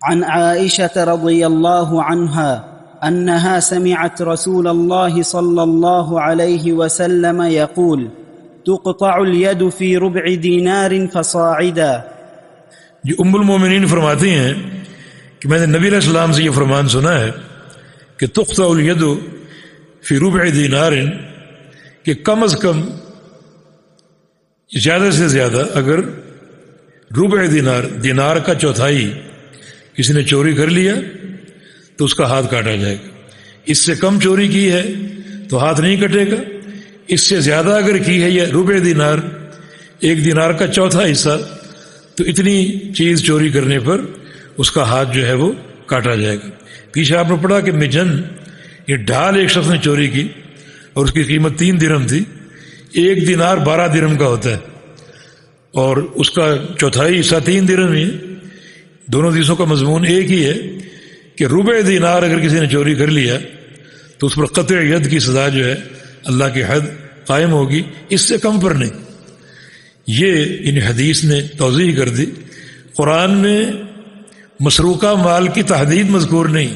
عن عائشة رضي الله عنها أنها سمعت رسول الله صلى الله عليه وسلم يقول تقطع اليد في ربع دينار فصاعدا. جو ام المومنین فرماتی ہیں کہ میں نے نبی علیہ السلام سے یہ فرمان سنا ہے کہ تقطع الید فی ربع دینار، کہ کم از کم زیادہ سے زیادہ اگر ربع دینار کا چوتھائی کسی نے چوری کر لیا تو اس کا ہاتھ کاٹا جائے گا. اس سے کم چوری کی ہے تو ہاتھ نہیں کٹے گا، اس سے زیادہ اگر کی ہے یا ربع دینار، ایک دینار کا چوتھا حصہ، تو اتنی چیز چوری کرنے پر اس کا ہاتھ جو ہے وہ کاٹا جائے گا. پیچھے آپ نے پڑھا کہ مجن، یہ ڈھال ایک شخص نے چوری کی اور اس کی قیمت 3 درہم تھی. ایک دینار 12 درہم کا ہوتا ہے اور اس کا چوتھائی حصہ 3 درہم ہی ہے. دونوں حصوں کا مضمون ایک ہی ہے کہ ربع دینار اگر کسی نے چوری کر لیا تو اس پر قطع ید کی سزا جو ہے اللہ کی حد قائم ہوگی، اس سے کم پر نہیں. یہ ان حدیث نے توضیح کر دی. قرآن میں مسروقہ مال کی تحدید مذکور نہیں.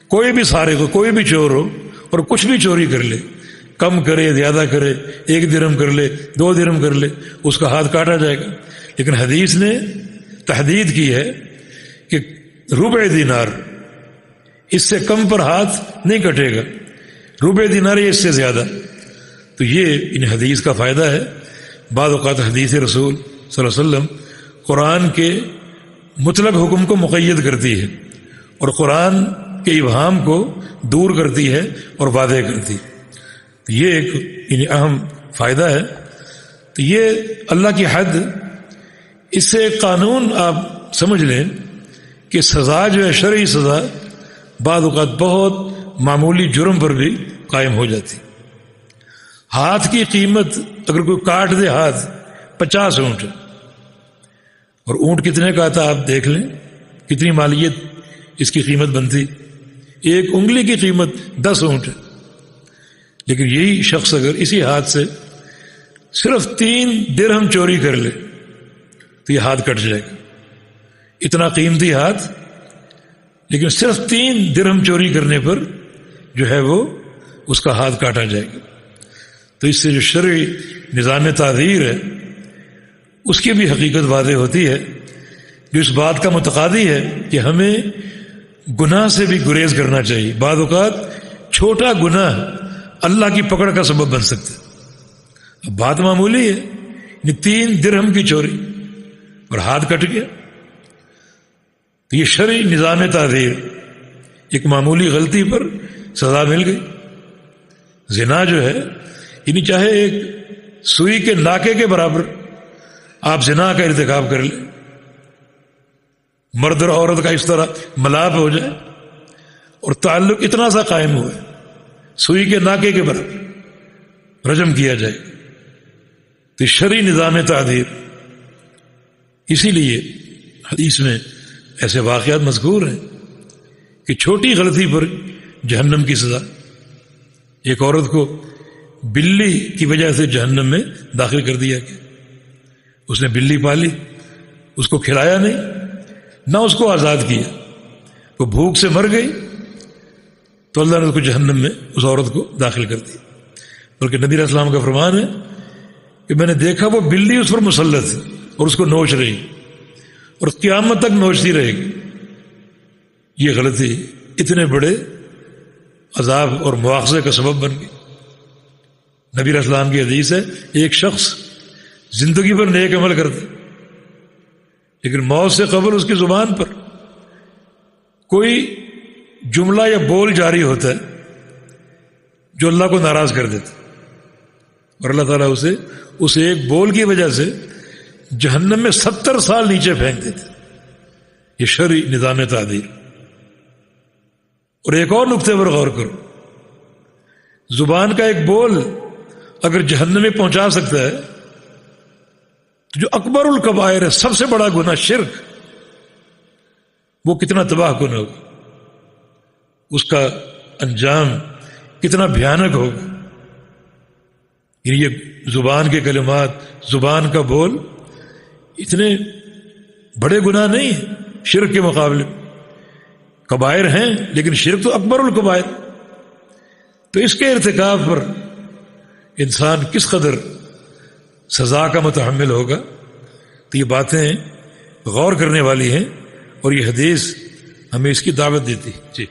کوئی بھی سارق ہو، کوئی بھی چور ہو اور کچھ بھی چوری کر لے، کم کرے زیادہ کرے، 1 درہم کر لے 2 درہم کر لے، اس کا ہاتھ کاٹا جائے گا. لیکن حدیث نے تحدید کی ہے کہ ربع دینار، اس سے کم پر ہاتھ نہیں کٹے گا. ربع دینار اس سے زیادہ. تو یہ ان حدیث کا فائدہ ہے. بعض اوقات حدیث رسول صلی اللہ علیہ وسلم قرآن کے مطلق حکم کو مقید کرتی ہے اور قرآن کے ابہام کو دور کرتی ہے اور واضح کرتی ہے. یہ ایک اہم فائدہ ہے. تو یہ اللہ کی حد، اس سے ایک قانون آپ سمجھ لیں کہ سزا جو ہے شرعی سزا بعض اوقات بہت معمولی جرم پر بھی قائم ہو جاتی. ہاتھ کی قیمت اگر کوئی کاٹ دے ہاتھ 50 اونٹ، اور اونٹ کتنے کا آتا آپ دیکھ لیں، کتنی مالیت اس کی قیمت بنتی. ایک انگلی کی قیمت 10 اونٹ ہے. لیکن یہی شخص اگر اسی ہاتھ سے صرف 3 درہم چوری کر لے تو یہ ہاتھ کٹ جائے گا. اتنا قیمتی ہاتھ، لیکن صرف 3 درہم چوری کرنے پر جو ہے وہ اس کا ہاتھ کاٹا جائے گا. تو اس سے جو شرعی نظام تعزیر ہے اس کی بھی حقیقت واضح ہوتی ہے، جو اس بات کا متقاضی ہے کہ ہمیں گناہ سے بھی گریز کرنا چاہیے. بعض اوقات چھوٹا گناہ اللہ کی پکڑ کا سبب بن سکتا ہے. اب بات معمولی ہے، 3 درہم کی چوری اور ہاتھ کٹ گیا. تو یہ شرعی نظام تعزیر، ایک معمولی غلطی پر سزا مل گئی. زنا جو ہے یعنی چاہے ایک سوئی کے ناکے کے برابر آپ زنا کا ارتکاب کر لیں، مرد اور عورت کا اس طرح ملاپ ہو جائے اور تعلق اتنا سا قائم ہوا ہے، سوئی کے ناکے کے برابر رجم کیا جائے. تو شرعی نظام تعزیر. اسی لیے حدیث میں ایسے واقعات مذکور ہیں کہ چھوٹی غلطی پر جہنم کی سزا. ایک عورت کو بلی کی وجہ سے جہنم میں داخل کر دیا گیا. اس نے بلی پالی، اس کو کھلایا نہیں، نہ اس کو آزاد کیا، وہ بھوک سے مر گئی تو اللہ نے اس کو جہنم میں اس عورت کو داخل کر دیا. بلکہ نبی علیہ السلام کا فرمان ہے کہ میں نے دیکھا وہ بلی اس پر مسلط ہے اور اس کو نوچ رہی اور قیامت تک نوچتی رہے گی. یہ غلطی اتنے بڑے عذاب اور مواخذے کا سبب بن گئی. نبی علیہ السلام کی حدیث ہے، ایک شخص زندگی پر نیک عمل کرتا لیکن موت سے قبل اس کی زبان پر کوئی جملہ یا بول جاری ہوتا ہے جو اللہ کو ناراض کر دیتا، اور اللہ تعالیٰ اسے اس ایک بول کی وجہ سے جہنم میں 70 سال نیچے پھینک دیتے. یہ شرعی نظام تعزیر. اور ایک اور نقطے پر غور کرو، زبان کا ایک بول اگر جہنم میں پہنچا سکتا ہے تو جو اکبر الکبائر ہے، سب سے بڑا گناہ شرک، وہ کتنا تباہ کن ہوگا، اس کا انجام کتنا بھیانک ہوگا. یہ زبان کے کلمات، زبان کا بول اتنے بڑے گناہ نہیں ہیں. شرک کے مقابلے میں. کبائر ہیں لیکن شرک تو اکبر الکبائر. تو اس کے ارتکاب پر انسان کس قدر سزا کا متحمل ہوگا. تو یہ باتیں غور کرنے والی ہیں اور یہ حدیث ہمیں اس کی دعوت دیتی. جی.